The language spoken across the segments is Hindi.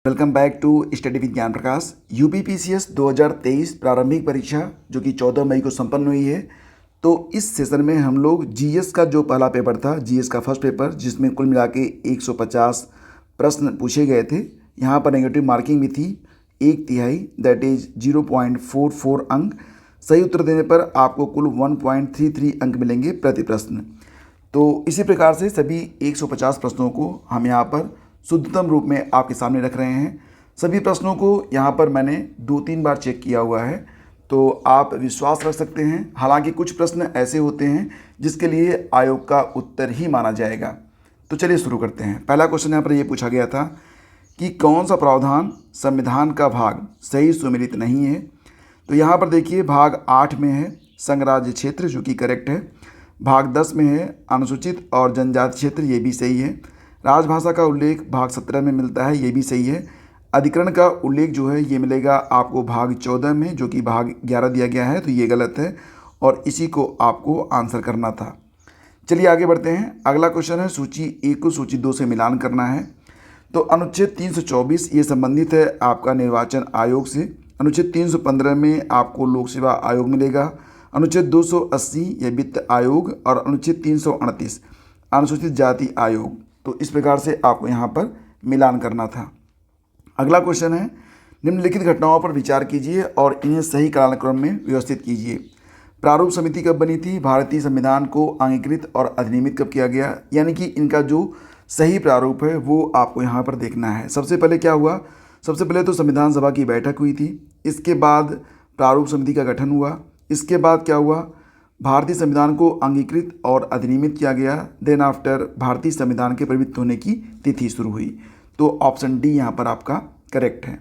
Welcome back to study with Gyan Prakash. UPPCS 2023 प्रारंभिक परीक्षा जो कि 14 मई को संपन्न हुई है। तो इस सेशन में हम लोग जीएस का जो पहला पेपर था, जीएस का फर्स्ट पेपर, जिसमें कुल मिला के 150 प्रश्न पूछे गए थे। यहाँ पर नेगेटिव मार्किंग भी थी 1/3, दैट इज 0.44 अंक। सही उत्तर देने पर आपको कुल 1.33 अंक मिलेंगे प्रति प्रश्न। तो इसी प्रकार से सभी 150 प्रश्नों को हम यहाँ पर शुद्धतम रूप में आपके सामने रख रहे हैं। सभी प्रश्नों को यहाँ पर मैंने 2-3 बार चेक किया हुआ है, तो आप विश्वास रख सकते हैं। हालांकि कुछ प्रश्न ऐसे होते हैं जिसके लिए आयोग का उत्तर ही माना जाएगा। तो चलिए शुरू करते हैं। पहला क्वेश्चन यहाँ पर ये पूछा गया था कि कौन सा प्रावधान संविधान का भाग सही सुमेलित नहीं है। तो यहाँ पर देखिए, भाग 8 में है संघराज्य क्षेत्र, जो कि करेक्ट है। भाग 10 में है अनुसूचित और जनजाति क्षेत्र, ये भी सही है। राजभाषा का उल्लेख भाग 17 में मिलता है, ये भी सही है। अधिकरण का उल्लेख जो है ये मिलेगा आपको भाग 14 में, जो कि भाग 11 दिया गया है, तो ये गलत है और इसी को आपको आंसर करना था। चलिए आगे बढ़ते हैं। अगला क्वेश्चन है सूची 1 को सूची 2 से मिलान करना है। तो अनुच्छेद 324 ये संबंधित है आपका निर्वाचन आयोग से। अनुच्छेद 315 में आपको लोक सेवा आयोग मिलेगा। अनुच्छेद 280 ये वित्त आयोग और अनुच्छेद 338 अनुसूचित जाति आयोग। तो इस प्रकार से आपको यहाँ पर मिलान करना था। अगला क्वेश्चन है, निम्नलिखित घटनाओं पर विचार कीजिए और इन्हें सही कालक्रम में व्यवस्थित कीजिए। प्रारूप समिति कब बनी थी? भारतीय संविधान को अंगीकृत और अधिनियमित कब किया गया? यानी कि इनका जो सही प्रारूप है वो आपको यहाँ पर देखना है। सबसे पहले क्या हुआ? सबसे पहले तो संविधान सभा की बैठक हुई थी, इसके बाद प्रारूप समिति का गठन हुआ, इसके बाद क्या हुआ? भारतीय संविधान को अंगीकृत और अधिनियमित किया गया। देन आफ्टर भारतीय संविधान के प्रवृत्त होने की तिथि शुरू हुई। तो ऑप्शन डी यहाँ पर आपका करेक्ट है।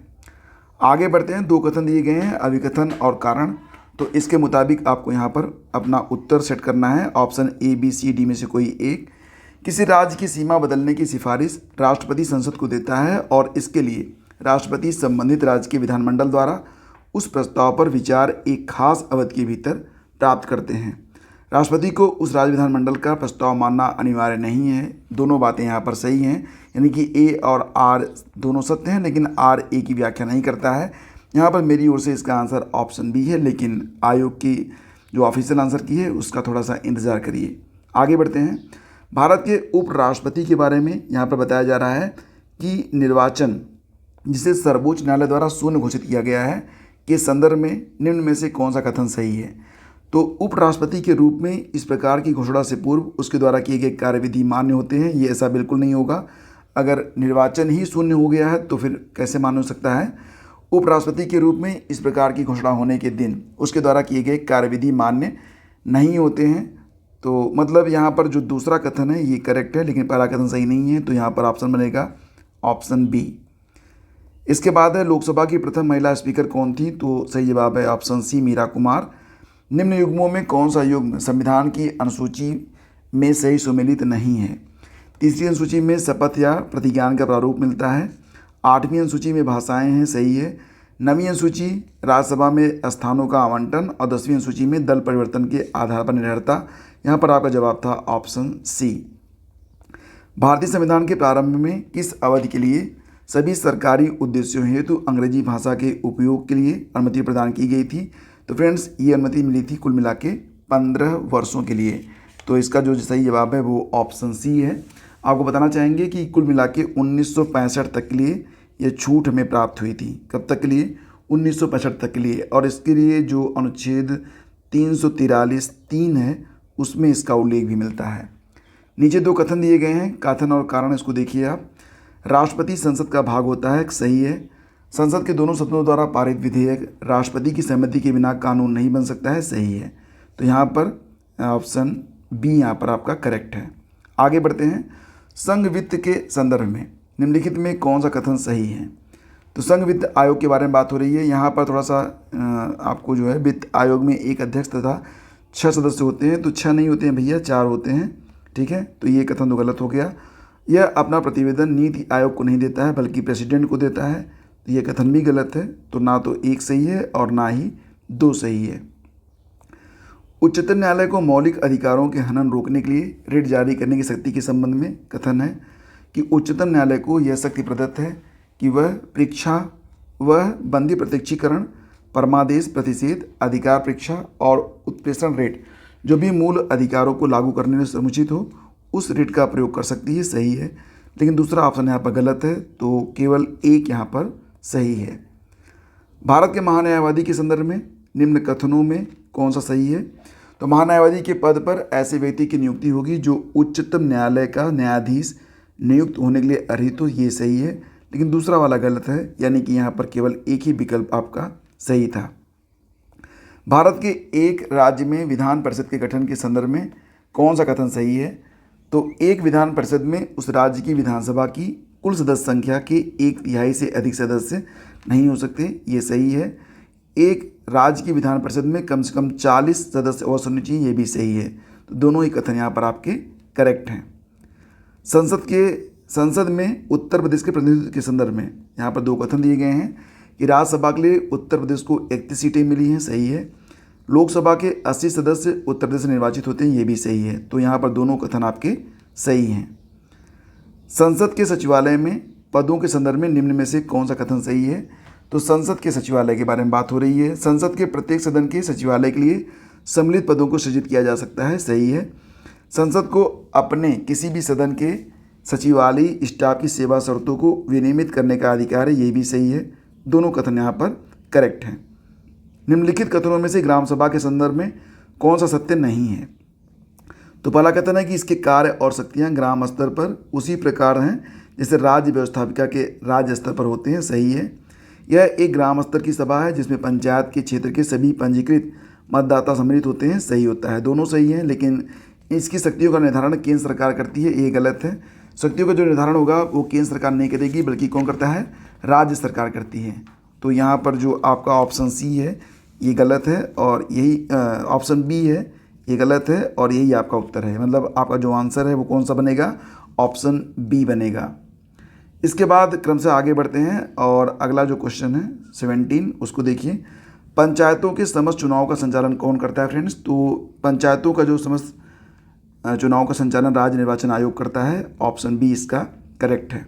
आगे बढ़ते हैं। 2 कथन दिए गए हैं, अभिकथन और कारण। तो इसके मुताबिक आपको यहाँ पर अपना उत्तर सेट करना है। Option A, B, C, D में से कोई एक। किसी राज्य की सीमा बदलने की सिफारिश राष्ट्रपति संसद को देता है और इसके लिए राष्ट्रपति संबंधित राज्य के विधानमंडल द्वारा उस प्रस्ताव पर विचार एक खास अवधि के भीतर प्राप्त करते हैं। राष्ट्रपति को उस राज्य विधानमंडल का प्रस्ताव मानना अनिवार्य नहीं है। दोनों बातें यहाँ पर सही हैं, यानी कि ए और आर दोनों सत्य हैं, लेकिन आर ए की व्याख्या नहीं करता है। यहाँ पर मेरी ओर से इसका आंसर ऑप्शन बी है, लेकिन आयोग की जो ऑफिशियल आंसर की है उसका थोड़ा सा इंतज़ार करिए। आगे बढ़ते हैं। भारत के उपराष्ट्रपति के बारे में यहाँ पर बताया जा रहा है कि निर्वाचन जिसे सर्वोच्च न्यायालय द्वारा शून्य घोषित किया गया है के संदर्भ में निम्न में से कौन सा कथन सही है? तो उपराष्ट्रपति के रूप में इस प्रकार की घोषणा से पूर्व उसके द्वारा किए गए कार्यविधि मान्य होते हैं। ये ऐसा बिल्कुल नहीं होगा। अगर निर्वाचन ही शून्य हो गया है तो फिर कैसे मान्य हो सकता है? उपराष्ट्रपति के रूप में इस प्रकार की घोषणा होने के दिन उसके द्वारा किए गए कार्यविधि मान्य नहीं होते हैं। तो मतलब यहाँ पर जो दूसरा कथन है ये करेक्ट है, लेकिन पहला कथन सही नहीं है। तो यहाँ पर ऑप्शन बनेगा ऑप्शन बी। इसके बाद है लोकसभा की प्रथम महिला स्पीकर कौन थी? तो सही जवाब है ऑप्शन सी, मीरा कुमार। निम्न युग्मों में कौन सा युग्म संविधान की अनुसूची में सही सुमेलित नहीं है? तीसरी अनुसूची में शपथ या प्रतिज्ञान का प्रारूप मिलता है। 8वीं अनुसूची में भाषाएं हैं, सही है। 9वीं अनुसूची राज्यसभा में स्थानों का आवंटन और 10वीं अनुसूची में दल परिवर्तन के आधार पर निर्भरता। यहाँ पर आपका जवाब था ऑप्शन सी। भारतीय संविधान के प्रारंभ में किस अवधि के लिए सभी सरकारी उद्देश्यों हेतु अंग्रेजी भाषा के उपयोग के लिए अनुमति प्रदान की गई थी? तो फ्रेंड्स, ये अनुमति मिली थी कुल मिला के 15 वर्षों के लिए। तो इसका जो सही जवाब है वो ऑप्शन सी है। आपको बताना चाहेंगे कि कुल मिला के 1965 तक के लिए ये छूट हमें प्राप्त हुई थी। कब तक के लिए? 1965 तक के लिए। और इसके लिए जो अनुच्छेद 343(3) है उसमें इसका उल्लेख भी मिलता है। नीचे 2 कथन दिए गए हैं, कथन और कारण इसको देखिए आप। राष्ट्रपति संसद का भाग होता है, सही है। संसद के दोनों सदनों द्वारा पारित विधेयक राष्ट्रपति की सहमति के बिना कानून नहीं बन सकता है, सही है। तो यहाँ पर ऑप्शन बी यहाँ पर आपका करेक्ट है। आगे बढ़ते हैं। संघ वित्त के संदर्भ में निम्नलिखित में कौन सा कथन सही है? तो संघ वित्त आयोग के बारे में बात हो रही है। यहाँ पर थोड़ा सा आपको जो है वित्त आयोग में एक अध्यक्ष तथा 6 सदस्य होते हैं। तो 6 नहीं होते हैं भैया, 4 होते हैं, ठीक है। तो ये कथन तो गलत हो गया। यह अपना प्रतिवेदन नीति आयोग को नहीं देता है बल्कि प्रेसिडेंट को देता है। तो ये कथन भी गलत है। तो ना तो 1 सही है और ना ही 2 सही है। उच्चतम न्यायालय को मौलिक अधिकारों के हनन रोकने के लिए रिट जारी करने की शक्ति के संबंध में कथन है कि उच्चतम न्यायालय को यह शक्ति प्रदत्त है कि वह बंदी प्रत्यक्षीकरण, परमादेश प्रतिषेध, अधिकार परीक्षा और उत्प्रेषण रेट जो भी मूल अधिकारों को लागू करने में समुचित हो उस रेट का प्रयोग कर सकती है, सही है। लेकिन दूसरा ऑप्शन यहाँ पर गलत है, तो केवल एक यहाँ पर सही है। भारत के महान्यायवादी के संदर्भ में निम्न कथनों में कौन सा सही है? तो महान्यायवादी के पद पर ऐसे व्यक्ति की नियुक्ति होगी जो उच्चतम न्यायालय का न्यायाधीश नियुक्त होने के लिए अर्हित हो, ये सही है। लेकिन दूसरा वाला गलत है, यानी कि यहाँ पर केवल एक ही विकल्प आपका सही था। भारत के एक राज्य में विधान परिषद के गठन के संदर्भ में कौन सा कथन सही है? तो एक विधान परिषद में उस राज्य की विधानसभा की कुल सदस्य संख्या के 1/3 से अधिक सदस्य नहीं हो सकते, ये सही है। एक राज्य की विधान परिषद में कम से कम 40 सदस्य अवश्य होने चाहिए, ये भी सही है। तो दोनों ही कथन यहाँ पर आपके करेक्ट हैं। संसद में उत्तर प्रदेश के प्रतिनिधित्व के संदर्भ में यहाँ पर 2 कथन दिए गए हैं कि राज्यसभा के लिए उत्तर प्रदेश को 31 सीटें मिली हैं, सही है। लोकसभा के 80 सदस्य उत्तर प्रदेश से निर्वाचित होते हैं, ये भी सही है। तो यहाँ पर दोनों कथन आपके सही हैं। संसद के सचिवालय में पदों के संदर्भ में निम्न में से कौन सा कथन सही है? तो संसद के सचिवालय के बारे में बात हो रही है। संसद के प्रत्येक सदन के सचिवालय के लिए सम्मिलित पदों को सृजित किया जा सकता है, सही है। संसद को अपने किसी भी सदन के सचिवालय स्टाफ की सेवा शर्तों को विनियमित करने का अधिकार है, ये भी सही है। दोनों कथन यहाँ पर करेक्ट हैं। निम्नलिखित कथनों में से ग्राम सभा के संदर्भ में कौन सा सत्य नहीं है? तो पहला कथन है कि इसके कार्य और शक्तियाँ ग्राम स्तर पर उसी प्रकार हैं जैसे राज्य व्यवस्थापिका के राज्य स्तर पर होते हैं, सही है। यह एक ग्राम स्तर की सभा है जिसमें पंचायत के क्षेत्र के सभी पंजीकृत मतदाता सम्मिलित होते हैं, सही होता है। दोनों सही हैं, लेकिन इसकी शक्तियों का निर्धारण केंद्र सरकार करती है, ये गलत है। शक्तियों का जो निर्धारण होगा वो केंद्र सरकार नहीं करेगी, बल्कि कौन करता है? राज्य सरकार करती है। तो यहाँ पर जो आपका ऑप्शन सी है ये गलत है, और यही ऑप्शन बी है ये गलत है, और यही आपका उत्तर है। मतलब आपका जो आंसर है वो कौन सा बनेगा? ऑप्शन बी बनेगा। इसके बाद क्रम से आगे बढ़ते हैं और अगला जो क्वेश्चन है 17 उसको देखिए। पंचायतों के समस्त चुनाव का संचालन कौन करता है फ्रेंड्स? तो पंचायतों का जो समस्त चुनाव का संचालन राज्य निर्वाचन आयोग करता है, ऑप्शन बी इसका करेक्ट है।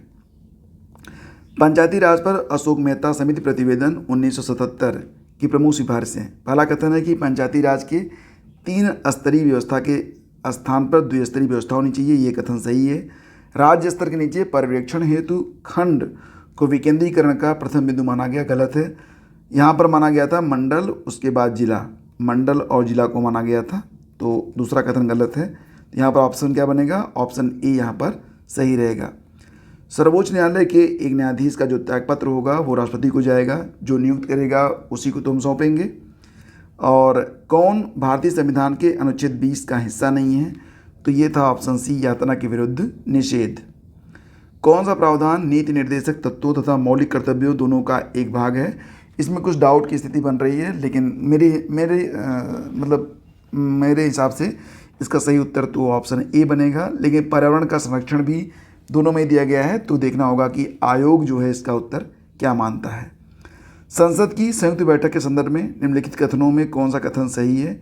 पंचायती राज पर अशोक मेहता समिति प्रतिवेदन 1977 की प्रमुख सिफारिशें। पहला कथन है कि पंचायती राज के 3 स्तरीय व्यवस्था के स्थान पर द्विस्तरीय व्यवस्था होनी चाहिए, ये कथन सही है। राज्य स्तर के नीचे पर्यवेक्षण हेतु खंड को विकेंद्रीकरण का प्रथम बिंदु माना गया, गलत है। यहाँ पर माना गया था मंडल, उसके बाद जिला, मंडल और जिला को माना गया था, तो दूसरा कथन गलत है। यहाँ पर ऑप्शन क्या बनेगा? ऑप्शन ए यहाँ पर सही रहेगा। सर्वोच्च न्यायालय के एक न्यायाधीश का जो त्यागपत्र होगा वो राष्ट्रपति को जाएगा, जो नियुक्त करेगा उसी को तुम सौंपेंगे। और कौन भारतीय संविधान के अनुच्छेद 20 का हिस्सा नहीं है? तो ये था ऑप्शन सी, यातना के विरुद्ध निषेध। कौन सा प्रावधान नीति निर्देशक तत्वों तथा मौलिक कर्तव्यों दोनों का एक भाग है? इसमें कुछ डाउट की स्थिति बन रही है, लेकिन मेरे हिसाब से इसका सही उत्तर तो ऑप्शन ए बनेगा। लेकिन पर्यावरण का संरक्षण भी दोनों में दिया गया है, तो देखना होगा कि आयोग जो है इसका उत्तर क्या मानता है। संसद की संयुक्त बैठक के संदर्भ में निम्नलिखित कथनों में कौन सा कथन सही है?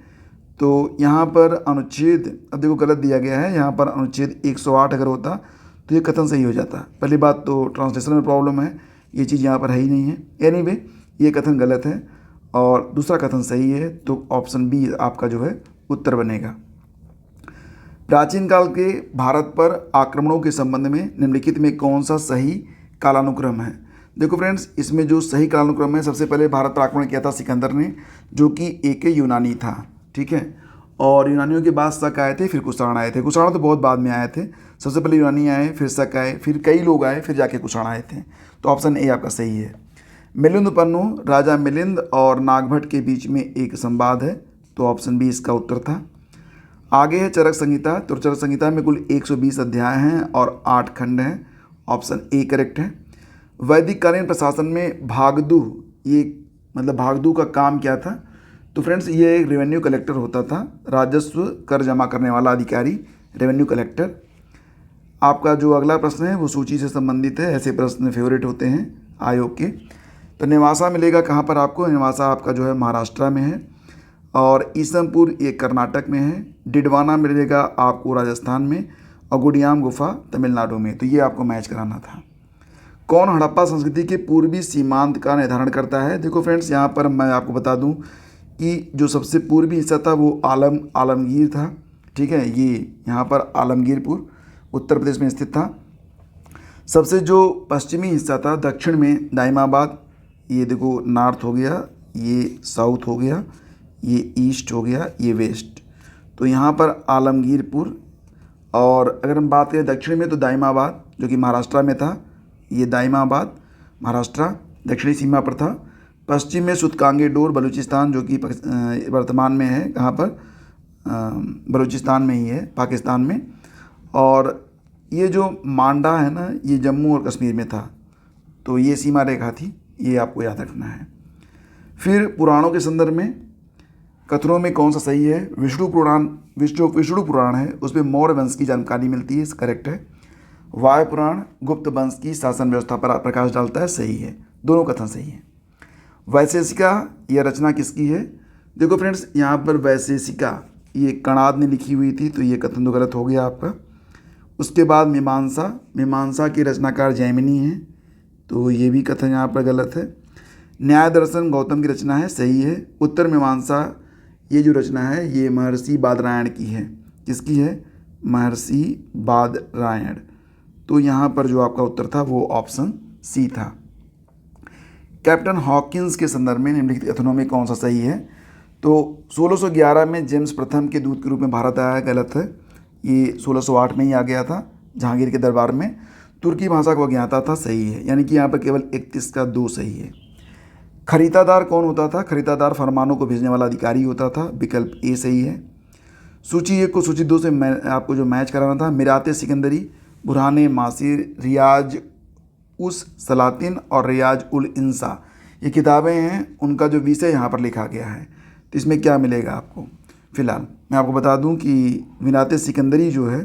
तो यहाँ पर अनुच्छेद, अब देखो गलत दिया गया है, यहाँ पर अनुच्छेद 108 अगर होता तो ये कथन सही हो जाता। पहली बात तो ट्रांसलेशन में प्रॉब्लम है, ये चीज़ यहाँ पर है ही नहीं है। एनीवे ये कथन गलत है और दूसरा कथन सही है, तो ऑप्शन बी आपका जो है उत्तर बनेगा। प्राचीन काल के भारत पर आक्रमणों के संबंध में निम्नलिखित में कौन सा सही कालानुक्रम है? देखो फ्रेंड्स, इसमें जो सही कालानुक्रम है, सबसे पहले भारत पर आक्रमण किया था सिकंदर ने, जो कि एक यूनानी था, ठीक है। और यूनानियों के बाद शक आए थे, फिर कुषाण आए थे। कुषाण तो बहुत बाद में आए थे, सबसे पहले यूनानी आए, फिर शक आए, फिर कई लोग आए, फिर जाके कुषाण आए थे। तो ऑप्शन ए आपका सही है। मिलिंद पन्नु, राजा मिलिंद और नागभट्ट के बीच में एक संवाद है, तो ऑप्शन बी इसका उत्तर था। आगे है चरक संहिता। तो चरक संहिता में कुल 120 अध्याय हैं और 8 खंड हैं, ऑप्शन ए करेक्ट है। वैदिक कालीन प्रशासन में भागदू, ये मतलब भागदू का काम क्या था? तो फ्रेंड्स ये एक रेवेन्यू कलेक्टर होता था, राजस्व कर जमा करने वाला अधिकारी, रेवेन्यू कलेक्टर। आपका जो अगला प्रश्न है वो सूची से संबंधित है, ऐसे प्रश्न फेवरेट होते हैं आयोग के। तो नेवासा मिलेगा कहाँ पर आपको? नेवासा आपका जो है महाराष्ट्र में है, और ईसमपुर ये कर्नाटक में है। डिडवाना मिलेगा आपको राजस्थान में, और गुडियाम गुफा तमिलनाडु में। तो ये आपको मैच कराना था। कौन हड़प्पा संस्कृति के पूर्वी सीमांत का निर्धारण करता है? देखो फ्रेंड्स, यहाँ पर मैं आपको बता दूँ कि जो सबसे पूर्वी हिस्सा था वो आलमगीर था। ठीक है, ये यहाँ पर आलमगीरपुर उत्तर प्रदेश में स्थित था। सबसे जो पश्चिमी हिस्सा था दक्षिण में दाइमाबाद, ये देखो नॉर्थ हो गया, ये साउथ हो गया, ये ईस्ट हो गया, ये वेस्ट। तो यहाँ पर आलमगीरपुर। और अगर हम बात करें दक्षिण में तो दाइमाबाद जो कि महाराष्ट्र में था, ये दाइमाबाद महाराष्ट्र दक्षिणी सीमा पर था। पश्चिम में सुतकांगेडोर बलूचिस्तान जो कि वर्तमान में है, कहाँ पर, बलूचिस्तान में ही है, पाकिस्तान में। और ये जो मांडा है ना, ये जम्मू और कश्मीर में था। तो ये सीमा रेखा थी, ये आपको याद रखना है। फिर पुराणों के संदर्भ में कथनों में कौन सा सही है? विष्णु पुराण है, उसमें मौर्य वंश की जानकारी मिलती है, करेक्ट है। वायु पुराण गुप्त वंश की शासन व्यवस्था पर प्रकाश डालता है, सही है, दोनों कथन सही हैं। वैशेषिका यह रचना किसकी है? देखो फ्रेंड्स, यहाँ पर वैशेषिका ये कणाद ने लिखी हुई थी, तो ये कथन तो गलत हो गया आपका। उसके बाद मीमांसा के रचनाकार जैमिनी हैं, तो ये भी कथन यहाँ पर गलत है। न्याय दर्शन गौतम की रचना है, सही है। उत्तर मीमांसा ये जो रचना है ये महर्षि बादरायण की है। किसकी है? महर्षि बादरायण। तो यहाँ पर जो आपका उत्तर था वो ऑप्शन सी था। कैप्टन हॉकिंस के संदर्भ में निम्नलिखित कथनों में कौन सा सही है? तो 1611 में जेम्स प्रथम के दूत के रूप में भारत आया, गलत है। ये 1608 में ही आ गया था जहांगीर के दरबार में। तुर्की भाषा को ज्ञाता था, सही है, यानी कि यहाँ पर केवल 31 का 2 सही है। खरीदादार कौन होता था? खरीदादार फरमानों को भेजने वाला अधिकारी होता था, विकल्प ए सही है। सूची 1 को सूची 2 से मैं आपको जो मैच कराना था, मिराते सिकंदरी, बुरहाने मासिर, रियाज उस सलातिन और रियाज उल इंसा, ये किताबें हैं, उनका जो विषय यहाँ पर लिखा गया है। तो इसमें क्या मिलेगा आपको? फिलहाल मैं आपको बता दूं कि मिराते सिकंदरी जो है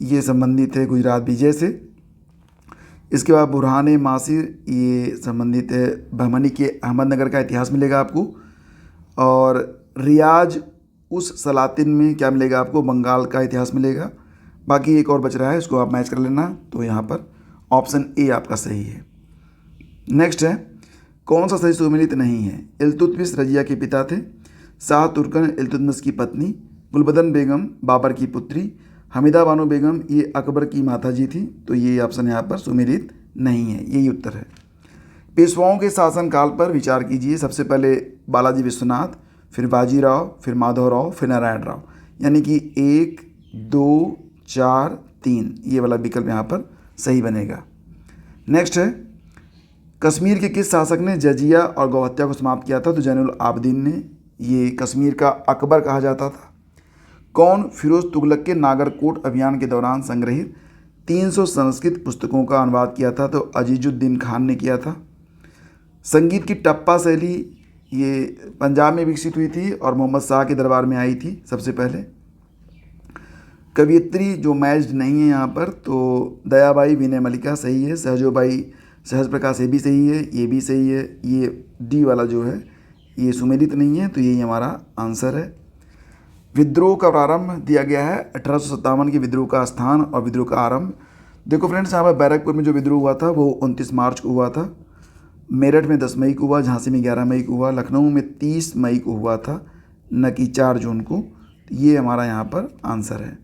ये संबंधित है गुजरात विजय से। इसके बाद बुरहान मासिर ये संबंधित है बहमनी के अहमदनगर का इतिहास मिलेगा आपको। और रियाज उस सलातिन में क्या मिलेगा आपको? बंगाल का इतिहास मिलेगा। बाकी एक और बच रहा है, इसको आप मैच कर लेना। तो यहाँ पर ऑप्शन ए आपका सही है। नेक्स्ट है, कौन सा सही सुमेलित नहीं है? इल्तुतमिश रजिया के पिता थे, शाह तुर्कन इल्तुतमिश की पत्नी, गुलबदन बेगम बाबर की पुत्री, हमीदा बानो बेगम ये अकबर की माता जी थी। तो ये ऑप्शन यहाँ पर सुमेलित नहीं है, यही उत्तर है। पेशवाओं के शासनकाल पर विचार कीजिए। सबसे पहले बालाजी विश्वनाथ, फिर बाजीराव, फिर माधवराव, फिर नारायण राव, यानी कि 1 2 4 3 ये वाला विकल्प यहाँ पर सही बनेगा। नेक्स्ट है, कश्मीर के किस शासक ने जजिया और गौहत्या को समाप्त किया था? तो जैनुल आबदीन ने। ये कश्मीर का अकबर कहा जाता था। कौन फिरोज तुगलक के नागरकोट अभियान के दौरान संग्रहित 300 संस्कृत पुस्तकों का अनुवाद किया था? तो अजीजुद्दीन खान ने किया था। संगीत की टप्पा शैली ये पंजाब में विकसित हुई थी और मोहम्मद शाह के दरबार में आई थी सबसे पहले। कवियत्री जो मैच्ड नहीं है यहाँ पर, तो दयाबाई विनय मलिका सही है। सहजोबाई सहज प्रकाश ये भी सही है, ये भी सही है। ये डी वाला जो है ये सुमेलित नहीं है, तो यही हमारा आंसर है। विद्रोह का प्रारंभ दिया गया है 1857 के विद्रोह का स्थान और विद्रोह का आरंभ। देखो फ्रेंड्स, यहाँ पर बैरकपुर में जो विद्रोह हुआ था वो 29 मार्च को हुआ था। मेरठ में 10 मई को हुआ, झांसी में 11 मई को हुआ, लखनऊ में 30 मई को हुआ था, न कि 4 जून को। ये हमारा यहाँ पर आंसर है।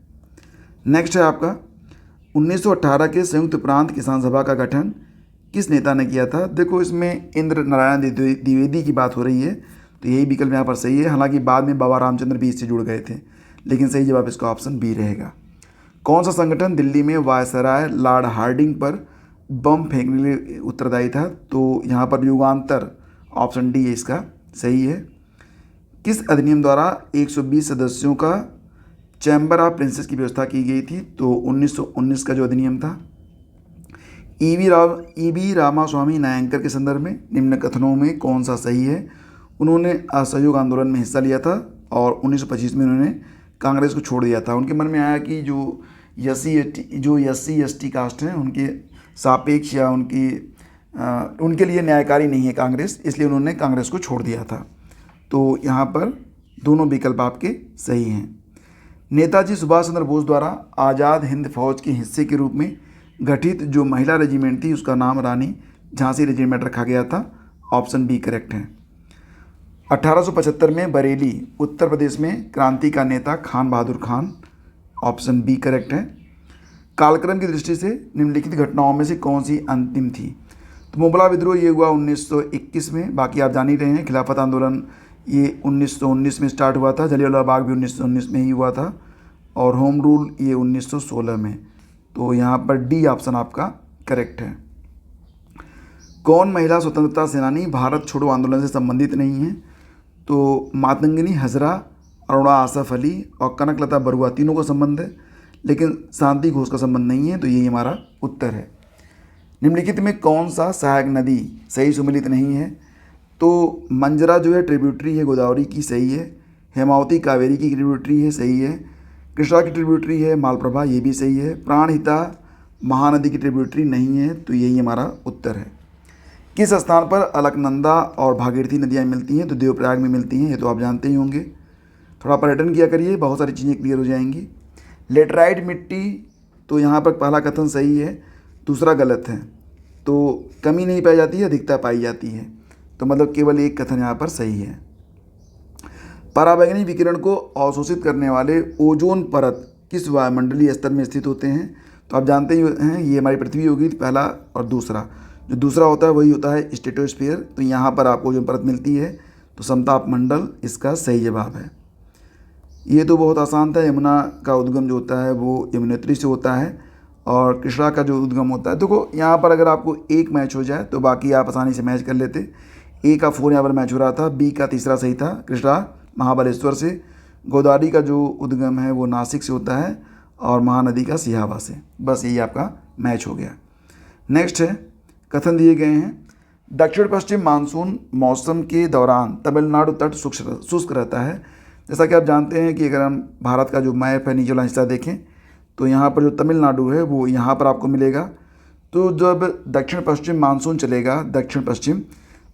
नेक्स्ट है आपका 1918 के संयुक्त प्रांत किसान सभा का गठन किस नेता ने किया था? देखो इसमें इंद्र नारायण द्विवेदी की बात हो रही है, तो यही विकल्प यहाँ पर सही है। हालांकि बाद में बाबा रामचंद्र भी इससे जुड़ गए थे, लेकिन सही जवाब इसका ऑप्शन बी रहेगा। कौन सा संगठन दिल्ली में वायसराय लॉर्ड हार्डिंग पर बम फेंकने के लिए उत्तरदायी था? तो यहाँ पर युगांतर, ऑप्शन डी है इसका सही है। किस अधिनियम द्वारा 120 सदस्यों का चैम्बर ऑफ प्रिंसेस की व्यवस्था की गई थी? तो 1919 का जो अधिनियम था। ईवी रामास्वामी नायंकर के संदर्भ में निम्न कथनों में कौन सा सही है? उन्होंने असहयोग आंदोलन में हिस्सा लिया था और 1925 में उन्होंने कांग्रेस को छोड़ दिया था। उनके मन में आया कि जो एससी एसटी कास्ट हैं उनके सापेक्ष या उनके लिए न्यायकारी नहीं है कांग्रेस, इसलिए उन्होंने कांग्रेस को छोड़ दिया था। तो यहाँ पर दोनों विकल्प आपके सही हैं। नेताजी सुभाष चंद्र बोस द्वारा आज़ाद हिंद फौज के हिस्से के रूप में गठित जो महिला रेजिमेंट थी उसका नाम रानी झांसी रेजिमेंट रखा गया था। ऑप्शन बी करेक्ट है। 1875 में बरेली उत्तर प्रदेश में क्रांति का नेता खान बहादुर खान। ऑप्शन बी करेक्ट है। कालक्रम की दृष्टि से निम्नलिखित घटनाओं में से कौन सी अंतिम थी? तो मुगला विद्रोह ये हुआ 1921 में, बाकी आप जान ही रहे हैं। खिलाफत आंदोलन ये 1919 में स्टार्ट हुआ था। जलियांवाला बाग भी 1919 में ही हुआ था। और होम रूल ये 1916 में। तो यहाँ पर डी ऑप्शन आपका करेक्ट है। कौन महिला स्वतंत्रता सेनानी भारत छोड़ो आंदोलन से संबंधित नहीं है? तो मातंगिनी हजरा, अरुणा आसफ अली और कनकलता बरुआ तीनों का संबंध है, लेकिन शांति घोष का संबंध नहीं है। तो यही हमारा उत्तर है। निम्नलिखित में कौन सा सहायक नदी सही सुमेलित नहीं है? तो मंजरा जो है ट्रिब्यूटरी है गोदावरी की, सही है। हेमावती कावेरी की ट्रिब्यूटरी है, सही है। कृष्णा की ट्रिब्यूटरी है मालप्रभा, ये भी सही है। प्राणहिता महानदी की ट्रिब्यूटरी नहीं है। तो यही हमारा उत्तर है। किस स्थान पर अलकनंदा और भागीरथी नदियाँ मिलती हैं? तो देवप्रयाग में मिलती हैं, ये तो आप जानते ही होंगे। थोड़ा पर्यटन किया करिए, बहुत सारी चीज़ें क्लियर हो जाएंगी। लेटराइट मिट्टी, तो यहाँ पर पहला कथन सही है, दूसरा गलत है। तो कमी नहीं पाई जाती है, अधिकता पाई जाती है। तो मतलब केवल एक कथन यहाँ पर सही है। पराबैंगनी विकिरण को अवशोषित करने वाले ओजोन परत किस वायुमंडलीय स्तर में स्थित होते हैं? तो आप जानते ही हैं, ये हमारी पृथ्वी होगी पहला, और दूसरा जो दूसरा होता है वही होता है स्ट्रेटोस्फीयर। तो यहाँ पर आपको ओजोन परत मिलती है। तो समताप मंडल इसका सही जवाब है। ये तो बहुत आसान था। यमुना का उद्गम जो होता है वो यमुनोत्री से होता है, और कृष्णा का जो उद्गम होता है, देखो यहाँ पर अगर आपको एक मैच हो जाए तो बाकी आप आसानी से मैच कर लेते। ए का 4 यहाँ पर मैच हो रहा था, बी का तीसरा सही था, कृष्णा महाबलेश्वर से। गोदावरी का जो उद्गम है वो नासिक से होता है, और महानदी का सिहावा से। बस यही आपका मैच हो गया। नेक्स्ट है, कथन दिए गए हैं। दक्षिण पश्चिम मानसून मौसम के दौरान तमिलनाडु तट शुष्क रहता है। जैसा कि आप जानते हैं कि अगर हम भारत का जो मैप है नीचे वाला हिस्सा देखें तो यहाँ पर जो तमिलनाडु है वो यहाँ पर आपको मिलेगा। तो जब दक्षिण पश्चिम मानसून चलेगा दक्षिण पश्चिम,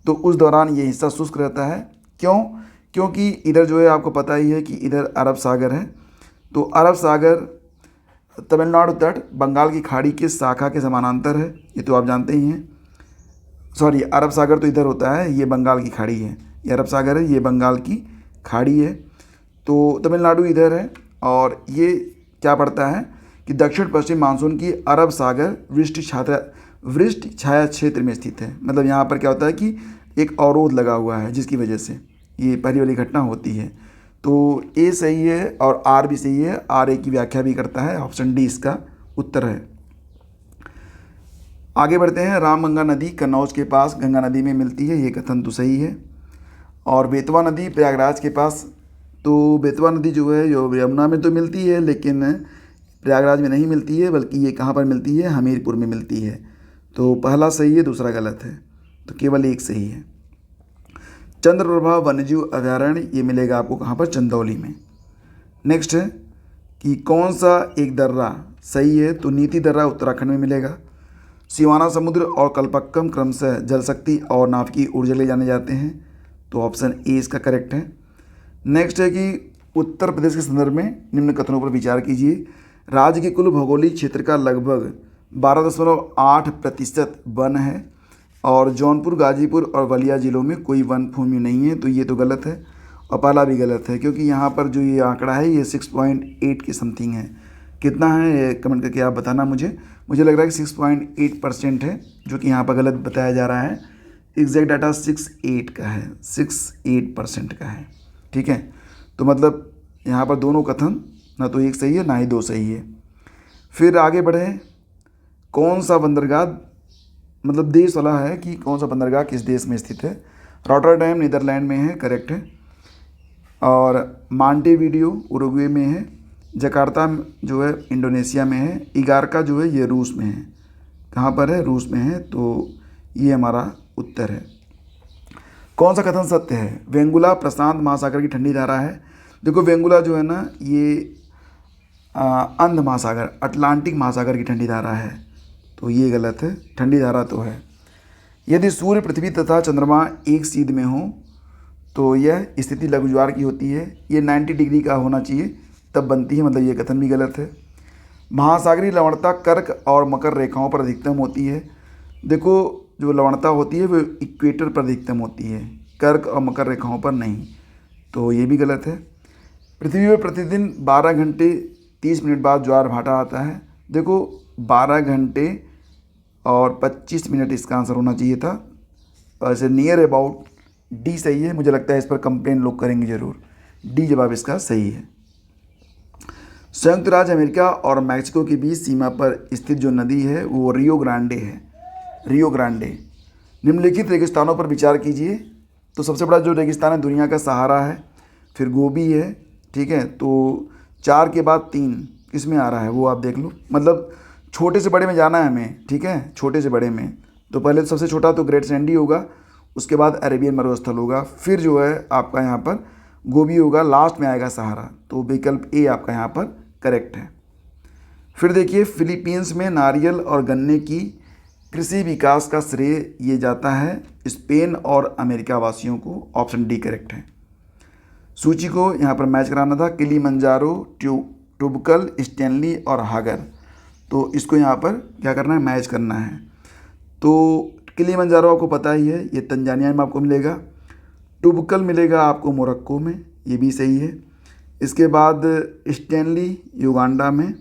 तो उस दौरान ये हिस्सा शुष्क रहता है। क्यों? क्योंकि इधर जो है आपको पता ही है कि इधर अरब सागर है। तो अरब सागर तमिलनाडु तट बंगाल की खाड़ी के शाखा के समानांतर है, ये तो आप जानते ही हैं। सॉरी, अरब सागर तो इधर होता है, ये बंगाल की खाड़ी है। ये अरब सागर है, ये बंगाल की खाड़ी है। तो तमिलनाडु इधर है, और ये क्या पड़ता है कि दक्षिण पश्चिम मानसून की अरब सागर वृष्टि छाया क्षेत्र में स्थित है। मतलब यहाँ पर क्या होता है कि एक अवरोध लगा हुआ है, जिसकी वजह से ये पहली वाली घटना होती है। तो ए सही है और आर भी सही है। आर ए की व्याख्या भी करता है। ऑप्शन डी इसका उत्तर है। आगे बढ़ते हैं। रामगंगा नदी कन्नौज के पास गंगा नदी में मिलती है, ये कथन तो सही है। और बेतवा नदी प्रयागराज के पास, तो बेतवा नदी जो है जो यमुना में तो मिलती है, लेकिन प्रयागराज में नहीं मिलती है, बल्कि ये कहाँ पर मिलती है? हमीरपुर में मिलती है। तो पहला सही है, दूसरा गलत है। तो केवल एक सही है। चंद्रप्रभा वन्यजीव अभयारण्य ये मिलेगा आपको कहाँ पर? चंदौली में। नेक्स्ट है कि कौन सा एक दर्रा सही है? तो नीति दर्रा उत्तराखंड में मिलेगा। सिवाना समुद्र और कल्पक्कम क्रमशः जल शक्ति और नाभिकीय ऊर्जा ले जाने जाते हैं। तो ऑप्शन ए इसका करेक्ट है। नेक्स्ट है कि उत्तर प्रदेश के संदर्भ में निम्न कथनों पर विचार कीजिए। राज्य के कुल भौगोलिक क्षेत्र का लगभग 12.8% वन है, और जौनपुर, गाजीपुर और बलिया जिलों में कोई वन भूमि नहीं है। तो ये तो गलत है, और पहला भी गलत है, क्योंकि यहाँ पर जो ये आंकड़ा है ये 6.8 के समथिंग है। कितना है ये कमेंट करके आप बताना मुझे लग रहा है कि 6.8% है, जो कि यहाँ पर गलत बताया जा रहा है। एग्जैक्ट डाटा 6.8 का है, 6.8% का है। ठीक है, तो मतलब यहाँ पर दोनों कथन ना तो एक सही है ना ही दो सही है। फिर आगे बढ़े। कौन सा बंदरगाह, मतलब देश वाला है कि कौन सा बंदरगाह किस देश में स्थित है? रॉटरडैम नीदरलैंड में है, करेक्ट है। और मांटेवीडियो उरुग्वे में है। जकार्ता जो है इंडोनेशिया में है। इगारका जो है ये रूस में है। कहाँ पर है? रूस में है। तो ये हमारा उत्तर है। कौन सा कथन सत्य है? वेंगुला प्रशांत महासागर की ठंडी धारा है। देखो वेंगुला जो है ना ये अंध महासागर, अटलांटिक महासागर की ठंडी धारा है। तो ये गलत है, ठंडी धारा तो है। यदि सूर्य, पृथ्वी तथा चंद्रमा एक सीध में हो तो यह स्थिति लघु ज्वार की होती है। ये 90 डिग्री का होना चाहिए तब बनती है, मतलब ये कथन भी गलत है। महासागरीय लवणता कर्क और मकर रेखाओं पर अधिकतम होती है। देखो, जो लवणता होती है वो इक्वेटर पर अधिकतम होती है, कर्क और मकर रेखाओं पर नहीं, तो ये भी गलत है। पृथ्वी पर प्रतिदिन 12 घंटे 30 मिनट बाद ज्वार भाटा आता है। देखो, 12 घंटे और 25 मिनट इसका आंसर होना चाहिए था। वैसे नियर अबाउट डी सही है। मुझे लगता है इस पर कंप्लेन लोग करेंगे ज़रूर। डी जवाब इसका सही है। संयुक्त राज्य अमेरिका और मैक्सिको के बीच सीमा पर स्थित जो नदी है वो रियो ग्रांडे है। Rio Grande. निम्नलिखित रेगिस्तानों पर विचार कीजिए। तो सबसे बड़ा जो रेगिस्तान है दुनिया का सहारा है, फिर गोबी है, ठीक है। तो 4 के बाद 3 किस में आ रहा है वो आप देख लो, मतलब छोटे से बड़े में जाना है हमें, ठीक है, छोटे से बड़े में। तो पहले सबसे छोटा तो ग्रेट सैंडी होगा, उसके बाद अरेबियन मरुस्थल होगा, फिर जो है आपका यहाँ पर गोबी होगा, लास्ट में आएगा सहारा। तो विकल्प ए आपका यहाँ पर करेक्ट है। फिर देखिए, फिलीपींस में नारियल और गन्ने की कृषि विकास का श्रेय ये जाता है स्पेन और अमेरिका वासियों को। ऑप्शन डी करेक्ट है। सूची को यहाँ पर मैच कराना था, किलीमंजारो, टुबकल, स्टैनली और हागर। तो इसको यहाँ पर क्या करना है, मैच करना है। तो किलीमंजारो आपको पता ही है, ये तंजानिया में आपको मिलेगा। टुबकल मिलेगा आपको मोरक्को में, ये भी सही है। इसके बाद स्टैनली युगांडा में,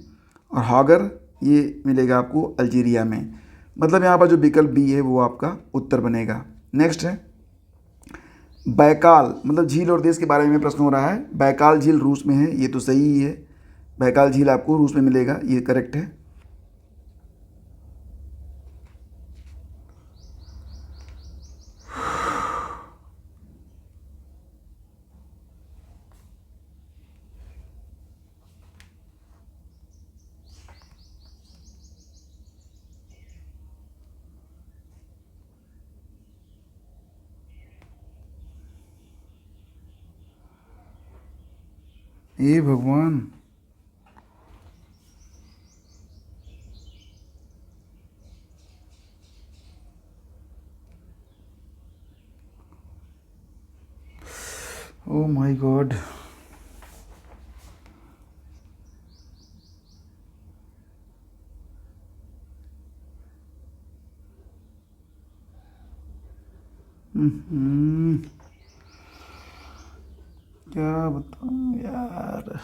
और हागर ये मिलेगा आपको अल्जीरिया में। मतलब यहाँ पर जो विकल्प बी है वो आपका उत्तर बनेगा। नेक्स्ट है बैकाल, मतलब झील और देश के बारे में प्रश्न हो रहा है। बैकाल झील रूस में है, ये तो सही ही है। बैकाल झील आपको रूस में मिलेगा, ये करेक्ट है। हे भगवान, ओ माय गॉड। क्या बताऊं यार।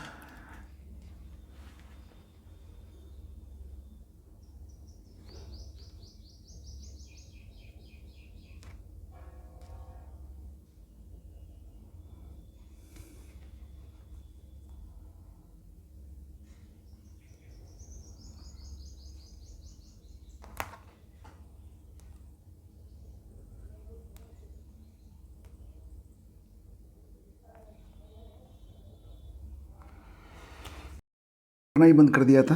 करना ही बंद कर दिया था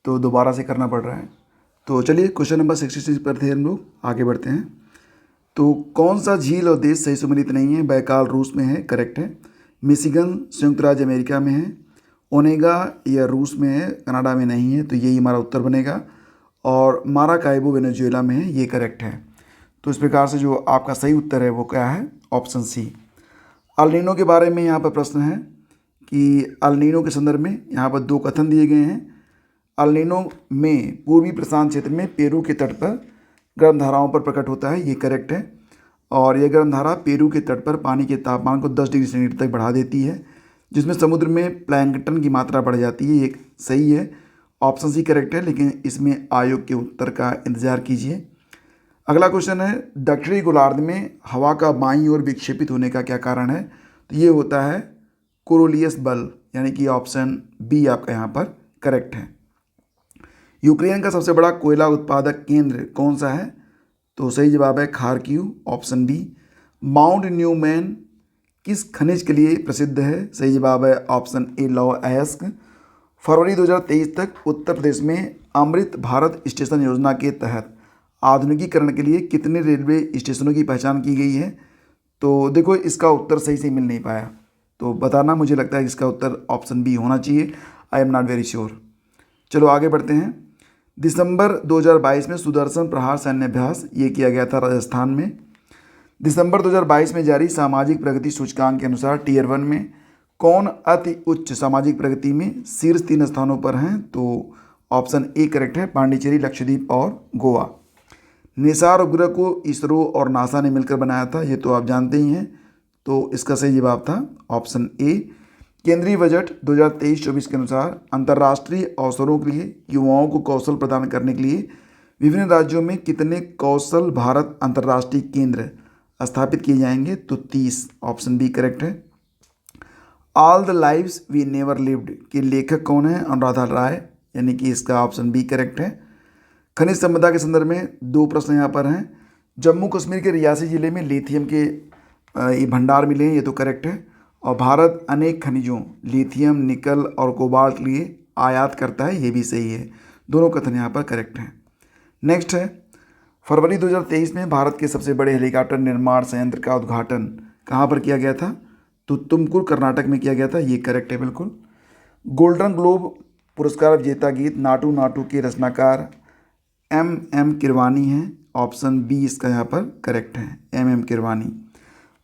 तो दोबारा से करना पड़ रहा है। तो चलिए क्वेश्चन नंबर 66 पर थे हम लोग, आगे बढ़ते हैं। तो कौन सा झील और देश सही सुमेलित नहीं है? बैकाल रूस में है, करेक्ट है। मिशिगन संयुक्त राज्य अमेरिका में है। ओनेगा या रूस में है, कनाडा में नहीं है, तो यही हमारा उत्तर बनेगा। और माराकाइबो वेनेजुएला में है, ये करेक्ट है। तो इस प्रकार से जो आपका सही उत्तर है वो क्या है? Option C. अल नीनो के बारे में यहाँ पर प्रश्न है कि अल नीनो के संदर्भ में यहाँ पर 2 कथन दिए गए हैं। अल नीनो में पूर्वी प्रशांत क्षेत्र में पेरू के तट पर गर्म धाराओं पर प्रकट होता है, ये करेक्ट है। और यह गर्म धारा पेरू के तट पर पानी के तापमान को 10 डिग्री सेंटीग्रेड तक बढ़ा देती है, जिसमें समुद्र में प्लैंकटन की मात्रा बढ़ जाती है, ये सही है। ऑप्शन सी करेक्ट है, लेकिन इसमें आयोग के उत्तर का इंतजार कीजिए। अगला क्वेश्चन है, दक्षिणी गोलार्ध में हवा का बाईं ओर विक्षेपित होने का क्या कारण है? तो ये होता है कोरोलियस बल, यानी कि ऑप्शन बी आपका यहाँ पर करेक्ट है। यूक्रेन का सबसे बड़ा कोयला उत्पादक केंद्र कौन सा है? तो सही जवाब है Kharkiv, option B. Mount Newman किस खनिज के लिए प्रसिद्ध है? सही जवाब है ऑप्शन ए लौह अयस्क। फरवरी 2023 तक उत्तर प्रदेश में अमृत भारत स्टेशन योजना के तहत आधुनिकीकरण के लिए कितने रेलवे स्टेशनों की पहचान की गई है? तो देखो, इसका उत्तर सही से मिल नहीं पाया, तो बताना। मुझे लगता है इसका उत्तर ऑप्शन बी होना चाहिए। I am not very sure. चलो आगे बढ़ते हैं। दिसंबर 2022 में सुदर्शन प्रहार सैन्य अभ्यास ये किया गया था राजस्थान में। दिसंबर 2022 में जारी सामाजिक प्रगति सूचकांक के अनुसार टियर 1 में कौन अति उच्च सामाजिक प्रगति में शीर्ष 3 स्थानों पर हैं? तो ऑप्शन ए करेक्ट है, पांडिचेरी, लक्षद्वीप और गोवा। निसार उपग्रह को इसरो और नासा ने मिलकर बनाया था, ये तो आप जानते ही हैं, तो इसका सही जवाब था ऑप्शन ए। केंद्रीय बजट 2023-24 के अनुसार अंतर्राष्ट्रीय अवसरों के लिए युवाओं को कौशल प्रदान करने के लिए विभिन्न राज्यों में कितने कौशल भारत अंतर्राष्ट्रीय केंद्र स्थापित किए जाएंगे? तो 30, ऑप्शन बी करेक्ट है। All the lives we never lived के लेखक कौन है? अनुराधा राय, यानी कि इसका ऑप्शन बी करेक्ट है। खनिज संपदा के संदर्भ में 2 प्रश्न यहाँ पर हैं। जम्मू कश्मीर के रियासी जिले में लिथियम के ये भंडार मिले हैं, ये तो करेक्ट है। और भारत अनेक खनिजों लिथियम, निकल और कोबाल्ट के लिए आयात करता है, ये भी सही है। दोनों कथन यहाँ पर करेक्ट हैं। नेक्स्ट है, फरवरी 2023 में भारत के सबसे बड़े हेलीकॉप्टर निर्माण संयंत्र का उद्घाटन कहाँ पर किया गया था? तो तुमकुर, कर्नाटक में किया गया था, ये करेक्ट है बिल्कुल। गोल्डन ग्लोब पुरस्कार विजेता गीत नाटू नाटू के रचनाकार एम किरवानी हैं, ऑप्शन बी इसका यहाँ पर करेक्ट है, एम किरवानी।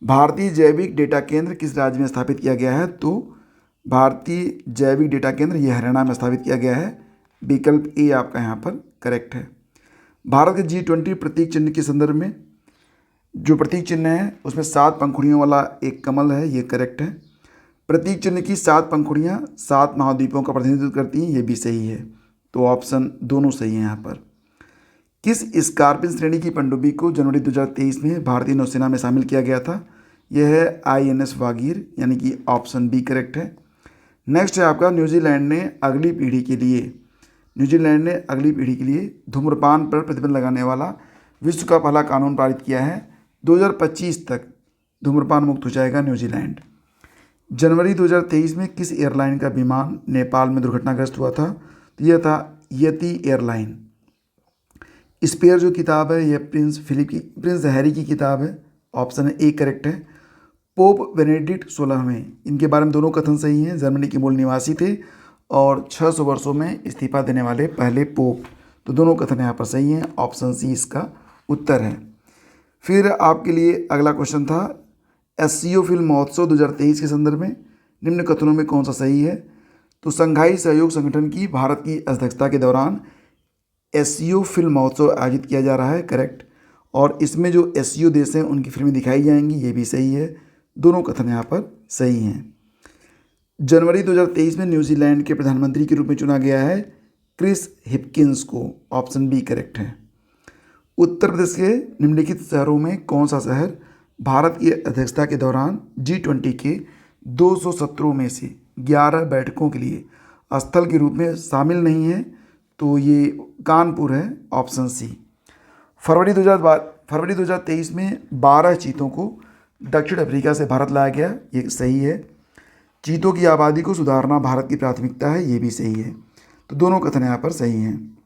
भारतीय जैविक डेटा केंद्र किस राज्य में स्थापित किया गया है? तो भारतीय जैविक डेटा केंद्र ये हरियाणा में स्थापित किया गया है, विकल्प ए आपका यहाँ पर करेक्ट है। भारत के G20 प्रतीक चिन्ह के संदर्भ में जो प्रतीक चिन्ह है उसमें 7 पंखुड़ियों वाला एक कमल है, ये करेक्ट है। प्रतीक चिन्ह की 7 पंखुड़ियाँ 7 महाद्वीपों का प्रतिनिधित्व करती हैं, ये भी सही है, तो ऑप्शन दोनों सही हैं यहाँ पर। किस स्कॉर्पियन श्रेणी की पनडुब्बी को जनवरी 2023 में भारतीय नौसेना में शामिल किया गया था? यह है INS वागीर, यानी कि ऑप्शन बी करेक्ट है। नेक्स्ट है आपका, न्यूजीलैंड ने अगली पीढ़ी के लिए धूम्रपान पर प्रतिबंध लगाने वाला विश्व का पहला कानून पारित किया है। 2025 तक धूम्रपान मुक्त हो जाएगा न्यूजीलैंड। जनवरी 2023 में किस एयरलाइन का विमान नेपाल में दुर्घटनाग्रस्त हुआ था? तो यह था यति एयरलाइन। स्पेयर जो किताब है यह प्रिंस हैरी की किताब है, ऑप्शन ए करेक्ट है। पोप बेनेडिक्ट 16वें, इनके बारे में दोनों कथन सही हैं। जर्मनी के मूल निवासी थे और 600 वर्षों में इस्तीफा देने वाले पहले पोप, तो दोनों कथन यहाँ पर सही हैं, ऑप्शन सी इसका उत्तर है। फिर आपके लिए अगला क्वेश्चन था, SCO फिल्म महोत्सव 2023 के संदर्भ में निम्न कथनों में कौन सा सही है? तो संघाई सहयोग संगठन की भारत की अध्यक्षता के दौरान SCO फिल्म महोत्सव आयोजित किया जा रहा है, करेक्ट। और इसमें जो SCO देश हैं उनकी फिल्में दिखाई जाएंगी, ये भी सही है। दोनों कथन यहाँ पर सही हैं। जनवरी 2023 में न्यूजीलैंड के प्रधानमंत्री के रूप में चुना गया है क्रिस हिपकिंस को, ऑप्शन बी करेक्ट है। उत्तर प्रदेश के निम्नलिखित शहरों में कौन सा शहर भारत की अध्यक्षता के दौरान G20 के 200 सत्रों में से 11 बैठकों के लिए स्थल के रूप में शामिल नहीं है? तो ये कानपुर है, ऑप्शन सी। फरवरी 2023 में 12 चीतों को दक्षिण अफ्रीका से भारत लाया गया, ये सही है। चीतों की आबादी को सुधारना भारत की प्राथमिकता है, ये भी सही है, तो दोनों कथन यहाँ पर सही हैं।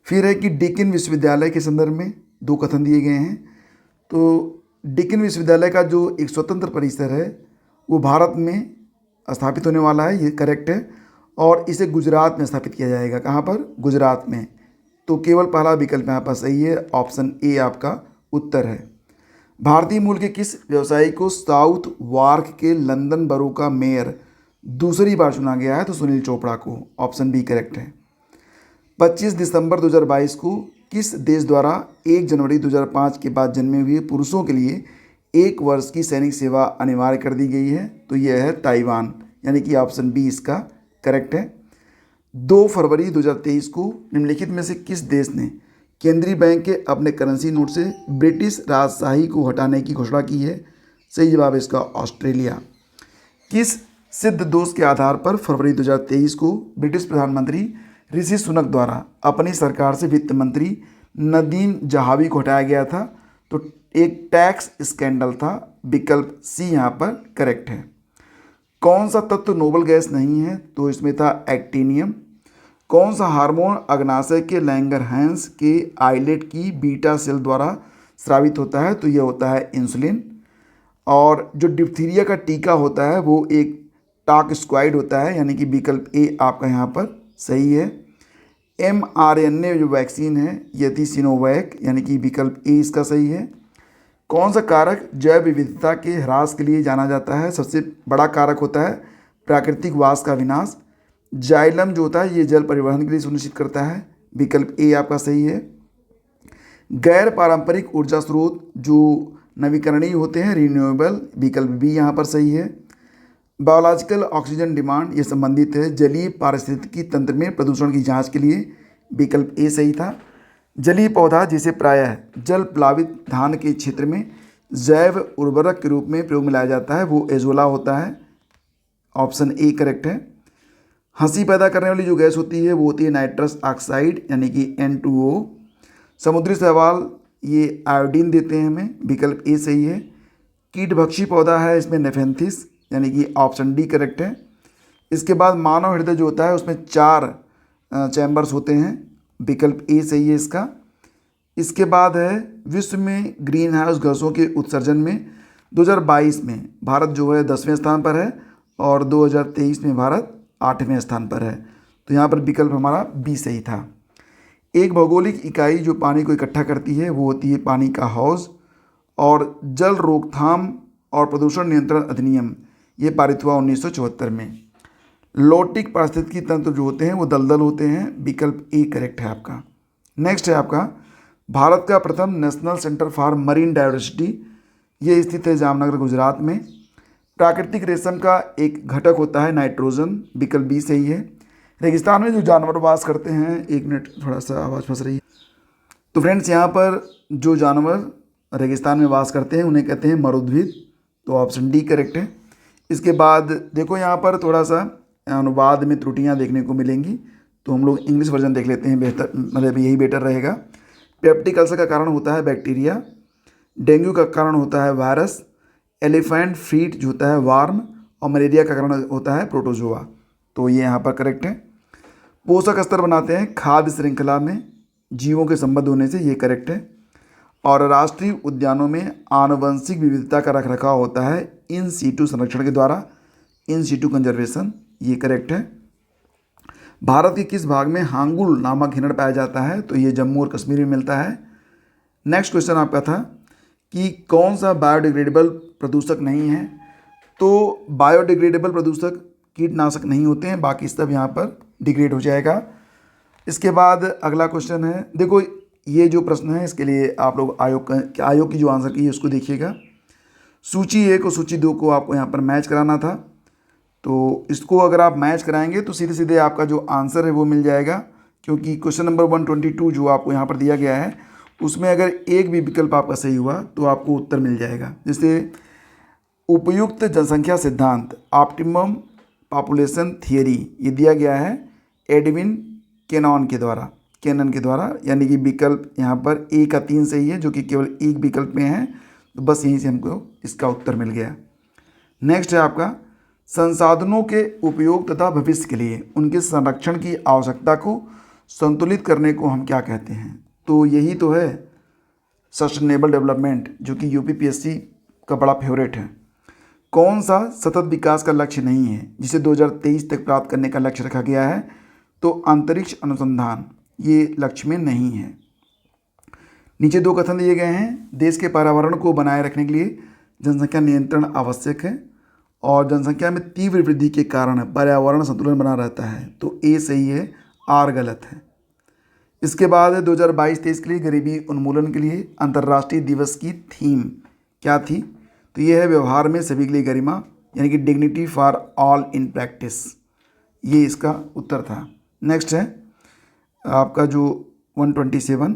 फिर है कि डेक्कन विश्वविद्यालय के संदर्भ में 2 कथन दिए गए हैं। तो डेक्कन विश्वविद्यालय का जो एक स्वतंत्र परिसर है वो भारत में स्थापित होने वाला है, ये करेक्ट है। और इसे गुजरात में स्थापित किया जाएगा, कहाँ पर? गुजरात में, तो केवल पहला विकल्प यहाँ पर सही है, ऑप्शन ए आपका उत्तर है। भारतीय मूल के किस व्यवसायी को साउथ वार्क के लंदन बरो का मेयर दूसरी बार चुना गया है? तो सुनील चोपड़ा को, ऑप्शन बी करेक्ट है। 25 दिसंबर 2022 को किस देश द्वारा 1 जनवरी 2005 के बाद जन्मे हुए पुरुषों के लिए 1 वर्ष की सैनिक सेवा अनिवार्य कर दी गई है? तो यह है ताइवान, यानी कि ऑप्शन बी इसका करेक्ट है। 2 फरवरी 2023 को निम्नलिखित में से किस देश ने केंद्रीय बैंक के अपने करेंसी नोट से ब्रिटिश राजशाही को हटाने की घोषणा की है? सही जवाब है इसका ऑस्ट्रेलिया। किस सिद्ध दोष के आधार पर फरवरी 2023 को ब्रिटिश प्रधानमंत्री ऋषि सुनक द्वारा अपनी सरकार से वित्त मंत्री नदीम जहावी को हटाया गया था? तो एक टैक्स स्कैंडल था, विकल्प सी यहाँ पर करेक्ट है। कौन सा तत्व नोबल गैस नहीं है? तो इसमें था एक्टिनियम। कौन सा हार्मोन अग्नाशय के लैंगरहैंस के आइलेट की बीटा सेल द्वारा स्रावित होता है? तो यह होता है इंसुलिन। और जो डिप्थीरिया का टीका होता है वो एक टॉक्सक्वाइड होता है, यानी कि विकल्प ए आपका यहाँ पर सही है। mRNA जो वैक्सीन है ये थी सिनोवैक, यानी कि विकल्प ए इसका सही है। कौन सा कारक जैव विविधता के ह्रास के लिए जाना जाता है? सबसे बड़ा कारक होता है प्राकृतिक वास का विनाश। जाइलम जो होता है ये जल परिवहन के लिए सुनिश्चित करता है, विकल्प ए आपका सही है। गैर पारंपरिक ऊर्जा स्रोत जो नवीकरणीय होते हैं, रिन्यूएबल, विकल्प बी यहाँ पर सही है। बायोलॉजिकल ऑक्सीजन डिमांड ये संबंधित है जलीय पारिस्थितिकी तंत्र में प्रदूषण की जांच के लिए, विकल्प ए सही था। जलीय पौधा जिसे प्रायः जल प्लावित धान के क्षेत्र में जैव उर्वरक के रूप में प्रयोग में लाया जाता है वो एजोला होता है, ऑप्शन ए करेक्ट है। हंसी पैदा करने वाली जो गैस होती है वो होती है नाइट्रस ऑक्साइड यानी कि N2O। समुद्री शैवाल ये आयोडीन देते हैं हमें, विकल्प ए सही है। कीटभक्षी पौधा है इसमें नेफेंथिस यानी कि ऑप्शन डी करेक्ट है। इसके बाद मानव हृदय जो होता है उसमें 4 चैम्बर्स होते हैं, विकल्प ए सही है इसका। इसके बाद है विश्व में ग्रीन हाउस गैसों के उत्सर्जन में 2022 में भारत जो है 10वें स्थान पर है और 2023 में भारत 8वें स्थान पर है, तो यहाँ पर विकल्प हमारा बी सही था। एक भौगोलिक इकाई जो पानी को इकट्ठा करती है वो होती है पानी का हौज, और जल रोकथाम और प्रदूषण नियंत्रण अधिनियम ये पारित हुआ 1974 में। लौटिक पारिस्थितिकी तंत्र जो होते हैं वो दलदल होते हैं, विकल्प ए करेक्ट है आपका। नेक्स्ट है आपका भारत का प्रथम national centre for marine diversity, ये स्थित है जामनगर गुजरात में। प्राकृतिक रेशम का एक घटक होता है नाइट्रोजन, विकल्प बी सही है। रेगिस्तान में जो जानवर वास करते हैं, एक मिनट थोड़ा सा आवाज़ फंस रही है। तो फ्रेंड्स यहाँ पर जो जानवर रेगिस्तान में वास करते हैं उन्हें कहते हैं मरुद्भिद, तो ऑप्शन डी करेक्ट है। इसके बाद देखो यहाँ पर थोड़ा सा अनुवाद में त्रुटियाँ देखने को मिलेंगी, तो हम लोग इंग्लिश वर्जन देख लेते हैं, बेहतर मतलब यही बेटर रहेगा। पेप्टिक अल्सर का कारण होता है बैक्टीरिया, डेंगू का कारण होता है वायरस, एलिफेंट फीट जो होता है वार्म, और मलेरिया का कारण होता है प्रोटोजोआ, तो ये यहाँ पर करेक्ट है। पोषक स्तर बनाते हैं खाद्य श्रृंखला में जीवों के संबंध होने से, ये करेक्ट है। और राष्ट्रीय उद्यानों में आनुवंशिक विविधता का रखरखाव होता है इन सीटू संरक्षण के द्वारा, इन सीटू कंजर्वेशन, ये करेक्ट है। भारत के किस भाग में हांगुल नामक हिरण पाया जाता है, तो ये जम्मू और कश्मीर में मिलता है। नेक्स्ट क्वेश्चन आपका था कि कौन सा बायोडिग्रेडेबल प्रदूषक नहीं है, तो बायोडिग्रेडेबल प्रदूषक कीटनाशक नहीं होते हैं, बाकी सब यहाँ पर डिग्रेड हो जाएगा। इसके बाद अगला क्वेश्चन है, देखो ये जो प्रश्न है इसके लिए आप लोग आयोग की जो आंसर की है उसको देखिएगा। सूची 1 और सूची 2 को आपको यहाँ पर मैच कराना था, तो इसको अगर आप मैच कराएंगे तो सीधे सीधे आपका जो आंसर है वो मिल जाएगा, क्योंकि क्वेश्चन नंबर 122 जो आपको यहाँ पर दिया गया है उसमें अगर एक भी विकल्प आपका सही हुआ तो आपको उत्तर मिल जाएगा। जैसे उपयुक्त जनसंख्या सिद्धांत, ऑप्टिमम पॉपुलेशन थियरी, ये दिया गया है एडविन केनन के द्वारा, यानी कि विकल्प यहाँ पर ए का 3 सही है, जो कि केवल एक विकल्प में है, तो बस यहीं से हमको इसका उत्तर मिल गया। नेक्स्ट है आपका संसाधनों के उपयोग तथा भविष्य के लिए उनके संरक्षण की आवश्यकता को संतुलित करने को हम क्या कहते हैं, तो यही तो है सस्टेनेबल डेवलपमेंट, जो कि यूपीपीएससी का बड़ा फेवरेट है। कौन सा सतत विकास का लक्ष्य नहीं है जिसे 2023 तक प्राप्त करने का लक्ष्य रखा गया है, तो अंतरिक्ष अनुसंधान ये लक्ष्य में नहीं है। नीचे 2 कथन दिए गए हैं, देश के पर्यावरण को बनाए रखने के लिए जनसंख्या नियंत्रण आवश्यक है और जनसंख्या में तीव्र वृद्धि के कारण पर्यावरण संतुलन बना रहता है, तो ए सही है, आर गलत है। इसके बाद 2022-23 के लिए गरीबी उन्मूलन के लिए अंतर्राष्ट्रीय दिवस की थीम क्या थी, तो ये है व्यवहार में सभी के लिए गरिमा, यानी कि dignity for all in practice, ये इसका उत्तर था। नेक्स्ट है आपका जो 127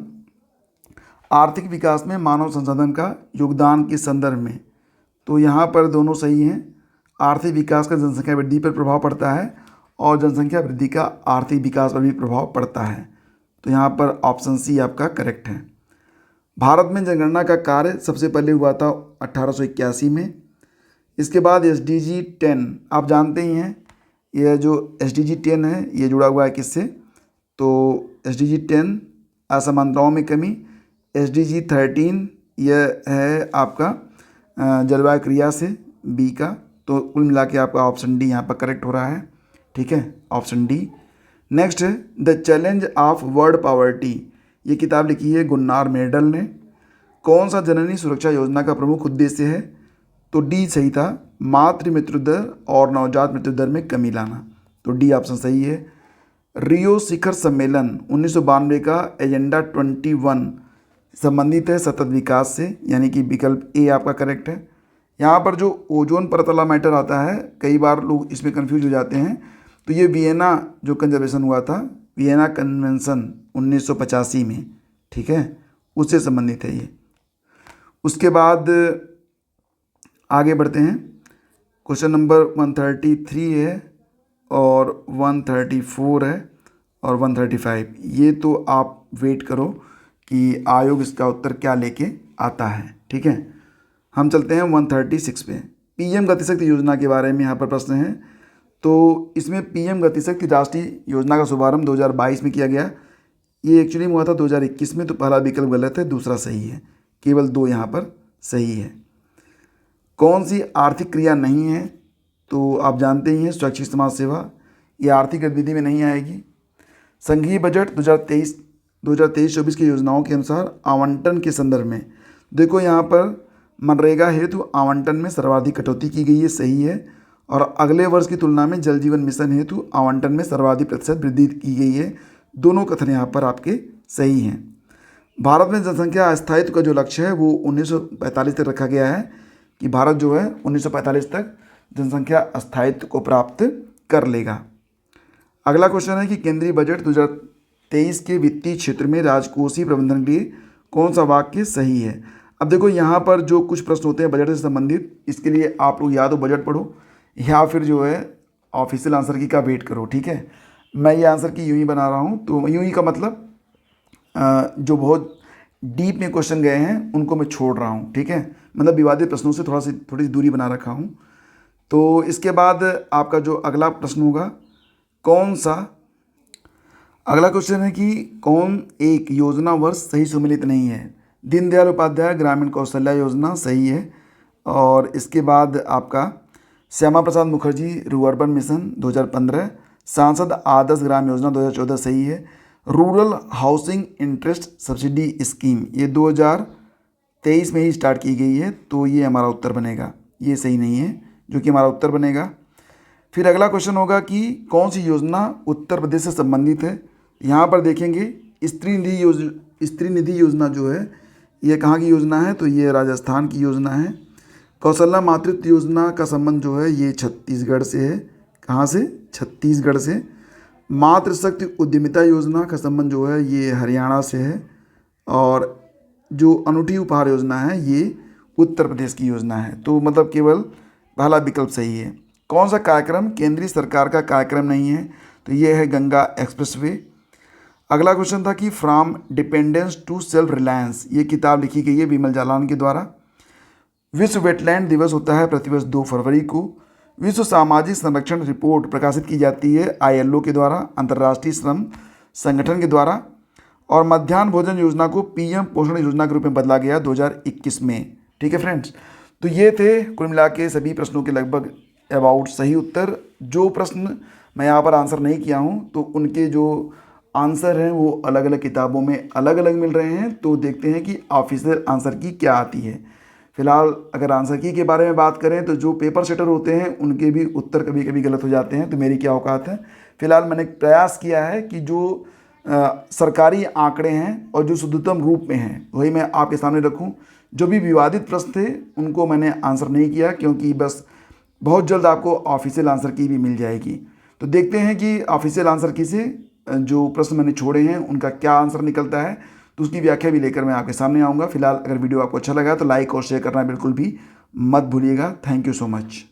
आर्थिक विकास में मानव संसाधन का योगदान के संदर्भ में, तो यहाँ पर दोनों सही हैं। आर्थिक विकास का जनसंख्या वृद्धि पर प्रभाव पड़ता है और जनसंख्या वृद्धि का आर्थिक विकास पर भी प्रभाव पड़ता है, तो यहाँ पर ऑप्शन सी आपका करेक्ट है। भारत में जनगणना का कार्य सबसे पहले हुआ था 1881 में। इसके बाद SDG 10 आप जानते ही हैं, यह जो SDG 10 है ये जुड़ा हुआ है किससे, तो SDG 10 असमानताओं में कमी, SDG 13 यह है आपका जलवायु क्रिया से बी का, तो कुल मिला के आपका ऑप्शन डी यहाँ पर करेक्ट हो रहा है, ठीक है, ऑप्शन डी। नेक्स्ट है the challenge of world poverty, ये किताब लिखी है गुन्नार मेडल ने। कौन सा जननी सुरक्षा योजना का प्रमुख उद्देश्य है, तो डी सही था, मातृ मृत्यु दर और नवजात मृत्यु दर में कमी लाना, तो डी ऑप्शन सही है। रियो शिखर सम्मेलन 1992 का एजेंडा 21 संबंधित है सतत विकास से, यानी कि विकल्प ए आपका करेक्ट है। यहाँ पर जो ओजोन परत वाला मैटर आता है, कई बार लोग इसमें कंफ्यूज हो जाते हैं। तो ये वियना जो कंजर्वेशन हुआ था, वियना कन्वेंशन 1985 में, ठीक है, उससे संबंधित है ये। उसके बाद आगे बढ़ते हैं। क्वेश्चन नंबर 133 है और 134 है और 135। ये तो आप वेट करो कि आयोग इसका उत्तर क्या लेके आता है, ठीक है। हम चलते हैं 136 पे। पीएम गतिशक्ति योजना के बारे में यहाँ पर प्रश्न है। तो इसमें पीएम गतिशक्ति राष्ट्रीय योजना का शुभारंभ 2022 में किया गया। ये एक्चुअली में हुआ था 2021 में, तो पहला विकल्प गलत है, दूसरा सही है। केवल 2 यहाँ पर सही है। कौन सी आर्थिक क्रिया नहीं है? तो आप जानते ही हैं स्वैच्छिक समाज सेवा, ये आर्थिक गतिविधि में नहीं आएगी। संघीय बजट 2023-24 की योजनाओं के अनुसार आवंटन के संदर्भ में देखो, यहाँ पर मनरेगा हेतु आवंटन में सर्वाधिक कटौती की गई है, सही है। और अगले वर्ष की तुलना में जल जीवन मिशन हेतु आवंटन में सर्वाधिक प्रतिशत वृद्धि की गई है। दोनों कथन यहाँ पर आपके सही हैं। भारत में जनसंख्या स्थायित्व का जो लक्ष्य है वो 1945 तक रखा गया है कि भारत जो है 1945 तक जनसंख्या स्थायित्व को प्राप्त कर लेगा। अगला क्वेश्चन है कि केंद्रीय बजट 2023 के वित्तीय क्षेत्र में राजकोषीय प्रबंधन के लिए कौन सा वाक्य सही है? अब देखो, यहाँ पर जो कुछ प्रश्न होते हैं बजट से संबंधित, इसके लिए आप लोग या तो बजट पढ़ो या फिर जो है ऑफिशियल आंसर की का वेट करो, ठीक है। मैं ये आंसर की यूँ ही बना रहा हूँ, तो यूँ ही का मतलब जो बहुत डीप में क्वेश्चन गए हैं उनको मैं छोड़ रहा हूँ, ठीक है। मतलब विवादित प्रश्नों से थोड़ी सी दूरी बना रखा हूँ। तो इसके बाद आपका जो अगला प्रश्न होगा, कौन सा अगला क्वेश्चन है कि कौन एक योजना वर्ष सही सम्मिलित नहीं है? दीनदयाल उपाध्याय ग्रामीण कौशल्या योजना सही है। और इसके बाद आपका श्यामा प्रसाद मुखर्जी रूअर्बन मिशन 2015, सांसद आदर्श ग्राम योजना 2014 सही है। Rural housing interest subsidy scheme ये 2023 में ही स्टार्ट की गई है, तो ये हमारा उत्तर बनेगा, ये सही नहीं है, जो कि हमारा उत्तर बनेगा। फिर अगला क्वेश्चन होगा कि कौन सी योजना उत्तर प्रदेश से संबंधित है? यहाँ पर देखेंगे स्त्री निधि योजना जो है ये कहाँ की योजना है? तो ये राजस्थान की योजना है। कौशल्या मातृत्व योजना का संबंध जो है ये छत्तीसगढ़ से है। कहाँ से? छत्तीसगढ़ से। मातृशक्ति उद्यमिता योजना का संबंध जो है ये हरियाणा से है। और जो अनूठी उपहार योजना है ये उत्तर प्रदेश की योजना है। तो मतलब केवल पहला विकल्प सही है। कौन सा कार्यक्रम केंद्रीय सरकार का कार्यक्रम नहीं है? तो ये है गंगा एक्सप्रेसवे। अगला क्वेश्चन था कि from dependence to self reliance, ये किताब लिखी गई है विमल जालान के द्वारा। विश्व वेटलैंड दिवस होता है प्रतिवर्ष 2 फरवरी को। विश्व सामाजिक संरक्षण रिपोर्ट प्रकाशित की जाती है ILO के द्वारा, अंतर्राष्ट्रीय श्रम संगठन के द्वारा। और मध्याह्न भोजन योजना को PM पोषण योजना के रूप में बदला गया 2021 में, ठीक है फ्रेंड्स। तो ये थे कुल मिला के सभी प्रश्नों के लगभग अबाउट सही उत्तर। जो प्रश्न मैं यहाँ पर आंसर नहीं किया हूँ तो उनके जो आंसर हैं वो अलग अलग किताबों में अलग अलग मिल रहे हैं। तो देखते हैं कि ऑफिशियल आंसर की क्या आती है। फिलहाल अगर आंसर की के बारे में बात करें तो जो पेपर सेटर होते हैं उनके भी उत्तर कभी कभी गलत हो जाते हैं, तो मेरी क्या औकात है। फिलहाल मैंने प्रयास किया है कि जो सरकारी आंकड़े हैं और जो शुद्धतम रूप में हैं वही मैं आपके सामने रखूं। जो भी विवादित प्रश्न थे उनको मैंने आंसर नहीं किया, क्योंकि बस बहुत जल्द आपको ऑफिशियल आंसर की भी मिल जाएगी। तो देखते हैं कि ऑफिशियल आंसर की से जो प्रश्न मैंने छोड़े हैं उनका क्या आंसर निकलता है, तो उसकी व्याख्या भी लेकर मैं आपके सामने आऊँगा। फिलहाल अगर वीडियो आपको अच्छा लगा तो लाइक और शेयर करना बिल्कुल भी मत भूलिएगा। Thank you so much.